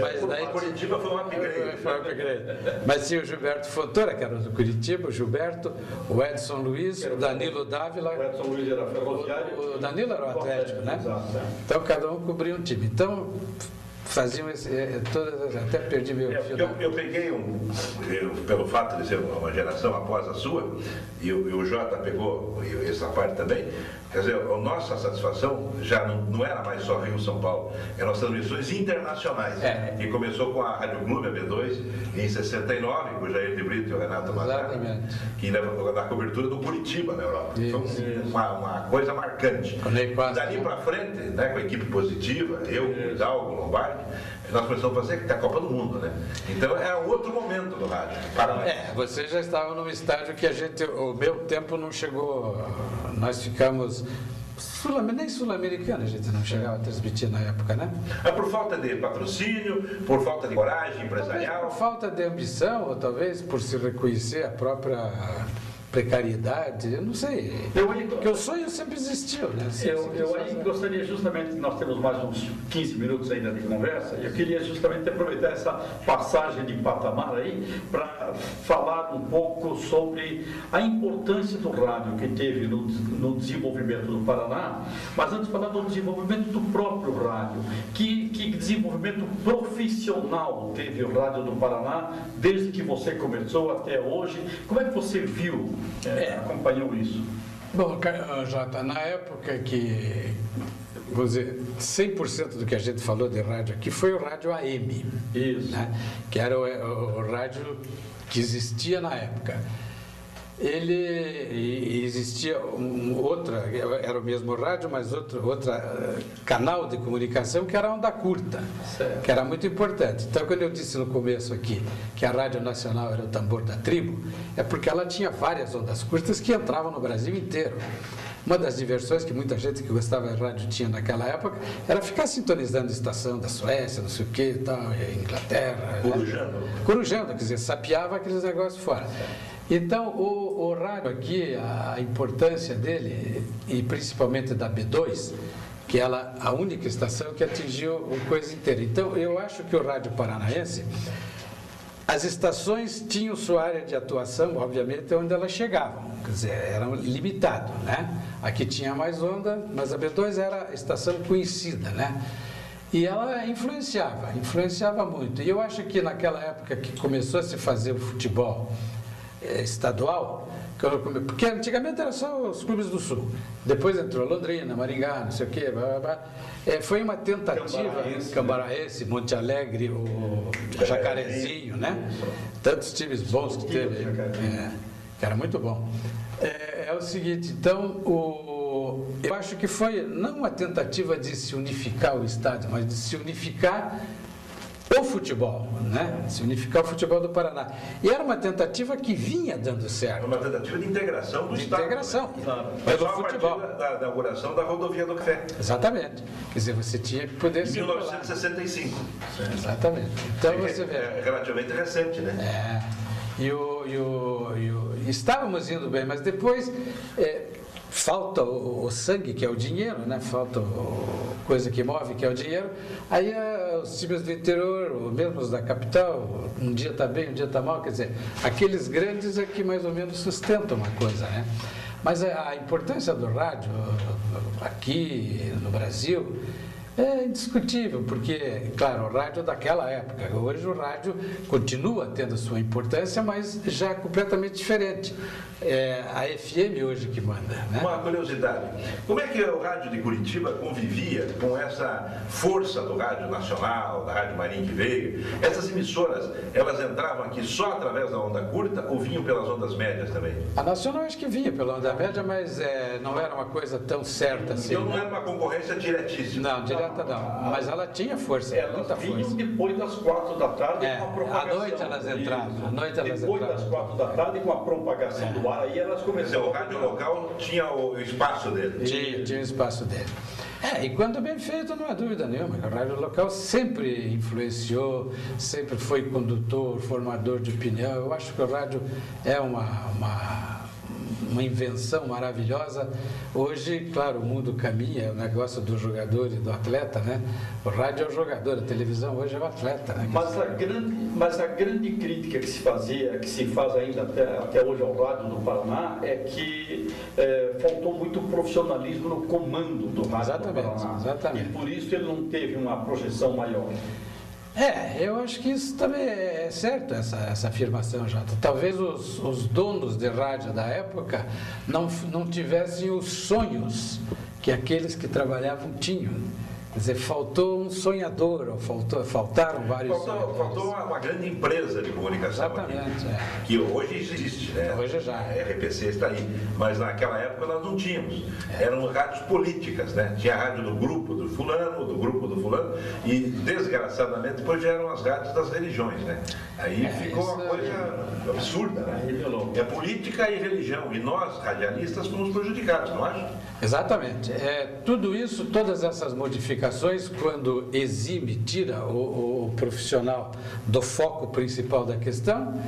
Mas daí Curitiba foi um upgrade. Mas tinha o Gilberto Fontoura, que era do Curitiba, o Gilberto, o Edson Luiz, o Danilo Dávila. O Edson Luiz era ferroviário. O Danilo era o Atlético, né? Exato. Então cada um cobria um time. Então faziam todas, até perdi meu fio. Eu peguei pelo fato de ser uma geração após a sua, e o Jota pegou essa parte também. Quer dizer, a nossa satisfação já não era mais só Rio-São Paulo, eram as transmissões internacionais, que começou com a Rádio Clube, a B2, em 69, com o Jair de Brito e o Renato Mazara, que levou na cobertura do Curitiba na Europa. Foi uma coisa marcante. Dali para frente, né, com a equipe positiva, eu, o Hidalgo, o Lombardi, nós começamos a fazer a Copa do Mundo, né? Então é outro momento do rádio. Você já estava num estágio que o meu tempo não chegou, nós ficamos, nem sul-americana a gente não chegava a transmitir na época, né? É por falta de patrocínio, por falta de coragem empresarial? Talvez por falta de ambição, ou talvez por se reconhecer a própria precariedade, eu não sei. Porque o sonho sempre existiu, né? Eu aí gostaria justamente, nós temos mais uns 15 minutos ainda de conversa, e eu queria justamente aproveitar essa passagem de patamar aí para falar um pouco sobre a importância do rádio que teve no desenvolvimento do Paraná, mas antes de falar do desenvolvimento do próprio rádio, que desenvolvimento profissional teve o rádio do Paraná desde que você começou até hoje, como é que você viu? Acompanhou isso? Bom, Jota, na época que, vou dizer, 100% do que a gente falou de rádio aqui foi o rádio AM. Isso. Né? Que era o rádio que existia na época. Ele existia era o mesmo rádio, mas outra canal de comunicação que era a onda curta, que era muito importante. Então, quando eu disse no começo aqui que a Rádio Nacional era o tambor da tribo, é porque ela tinha várias ondas curtas que entravam no Brasil inteiro. Uma das diversões que muita gente que gostava de rádio tinha naquela época era ficar sintonizando a estação da Suécia, não sei o que e tal, Inglaterra. Corujando, quer dizer, sapeava aqueles negócios fora. Então, o rádio aqui, a importância dele, e principalmente da B2, que ela a única estação que atingiu a coisa inteira. Então, eu acho que o rádio paranaense, as estações tinham sua área de atuação, obviamente, onde elas chegavam, quer dizer, eram limitados, né? Aqui tinha mais onda, mas a B2 era a estação conhecida, né? E ela influenciava muito. E eu acho que naquela época que começou a se fazer o futebol estadual, porque antigamente era só os clubes do Sul, depois entrou Londrina, Maringá, não sei o quê, foi uma tentativa, Cambaraense, Monte Alegre, o Jacarezinho, né? Tantos times bons que teve, que era muito bom. É o seguinte, então, eu acho que foi não uma tentativa de se unificar o estádio, mas de se unificar o futebol, né? Se unificar o futebol do Paraná. E era uma tentativa que vinha dando certo. Uma tentativa de integração do Estado. Integração. Né? Pelo futebol. Da inauguração da rodovia do Café. Exatamente. Quer dizer, você tinha que poder... Em 1965. Exatamente. Então você vê... É relativamente recente, né? Estávamos indo bem, mas depois... falta o sangue, que é o dinheiro, né? Falta coisa que move, que é o dinheiro. Aí os times do interior, mesmo os da capital, um dia está bem, um dia está mal. Quer dizer, aqueles grandes é que mais ou menos sustentam uma coisa, né? Mas a importância do rádio aqui no Brasil é indiscutível, porque, claro, o rádio daquela época, hoje o rádio continua tendo a sua importância, mas já completamente diferente. É a FM hoje que manda, né? Uma curiosidade, como é que o rádio de Curitiba convivia com essa força do rádio nacional, da Rádio Marinho que veio? Essas emissoras, elas entravam aqui só através da onda curta ou vinham pelas ondas médias também? A Nacional acho que vinha pela onda média, mas não era uma coisa tão certa assim. Então não era uma concorrência diretíssima? Não, direta não, mas ela tinha força, muita força. Vinham depois das 4 da tarde com a propagação. À noite elas entravam. Depois das 4 da tarde com a propagação do ar, aí elas começaram. O rádio local tinha o espaço dele? Tinha o espaço dele. E quando bem feito, não há dúvida nenhuma, que o rádio local sempre influenciou, sempre foi condutor, formador de opinião. Eu acho que o rádio é uma invenção maravilhosa. Hoje, claro, o mundo caminha, o negócio do jogador e do atleta, né? O rádio é o jogador, a televisão hoje é o atleta, né? Mas a grande crítica que se fazia, que se faz ainda até hoje ao rádio do Paraná, é que faltou muito profissionalismo no comando do rádio do Paraná. Exatamente. E por isso ele não teve uma projeção maior. Eu acho que isso também é certo, essa afirmação, Jota. Talvez os donos de rádio da época não tivessem os sonhos que aqueles que trabalhavam tinham. Quer dizer, faltou um sonhador, ou faltaram vários sonhadores. Faltou uma grande empresa de comunicação. Exatamente, aqui, que hoje existe, né? Hoje já. A RPC está aí, mas naquela época nós não tínhamos. Eram rádios políticas, né? Tinha a rádio do grupo do fulano, e desgraçadamente depois já eram as rádios das religiões, né? Aí ficou uma coisa absurda, né? É política e religião, e nós, radialistas, fomos prejudicados, não acha? Exatamente. Tudo isso, todas essas modificações, quando tira o profissional do foco principal da questão,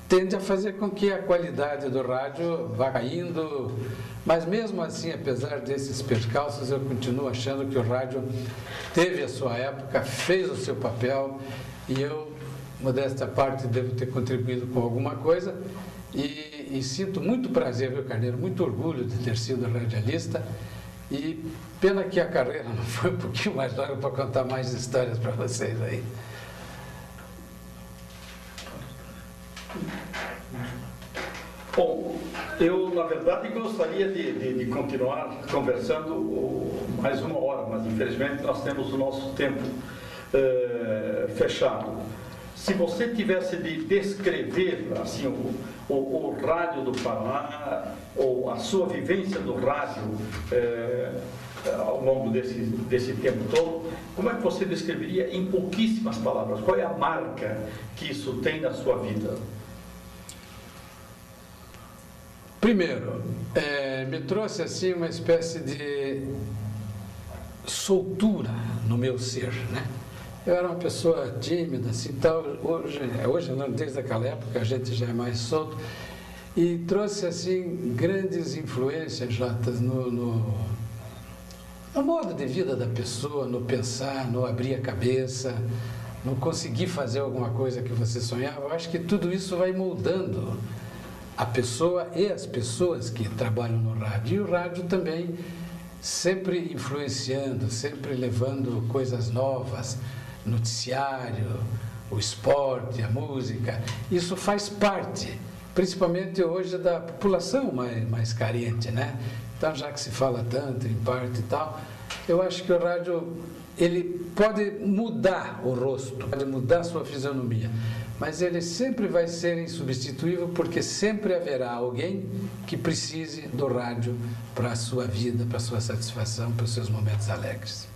tende a fazer com que a qualidade do rádio vá caindo. Mas mesmo assim, apesar desses percalços, eu continuo achando que o rádio teve a sua época, fez o seu papel, e eu, modesta parte, devo ter contribuído com alguma coisa, e sinto muito prazer, viu, Carneiro, muito orgulho de ter sido radialista. E pena que a carreira não foi um pouquinho mais longa para contar mais histórias para vocês aí. Bom, eu na verdade gostaria de continuar conversando mais uma hora, mas infelizmente nós temos o nosso tempo fechado. Se você tivesse de descrever assim, o rádio do Paraná, ou a sua vivência do rádio ao longo desse tempo todo, como é que você descreveria em pouquíssimas palavras? Qual é a marca que isso tem na sua vida? Primeiro, me trouxe assim uma espécie de soltura no meu ser, né? Eu era uma pessoa tímida, assim, tal. Hoje não, desde aquela época a gente já é mais solto, e trouxe assim grandes influências, Jotas, no modo de vida da pessoa, no pensar, no abrir a cabeça, no conseguir fazer alguma coisa que você sonhava. Eu acho que tudo isso vai moldando a pessoa e as pessoas que trabalham no rádio. E o rádio também sempre influenciando, sempre levando coisas novas, noticiário, o esporte, a música. Isso faz parte, principalmente hoje, da população mais carente, né? Então, já que se fala tanto em parte e tal, eu acho que o rádio, ele pode mudar o rosto, pode mudar sua fisionomia, mas ele sempre vai ser insubstituível, porque sempre haverá alguém que precise do rádio para a sua vida, para a sua satisfação, para os seus momentos alegres.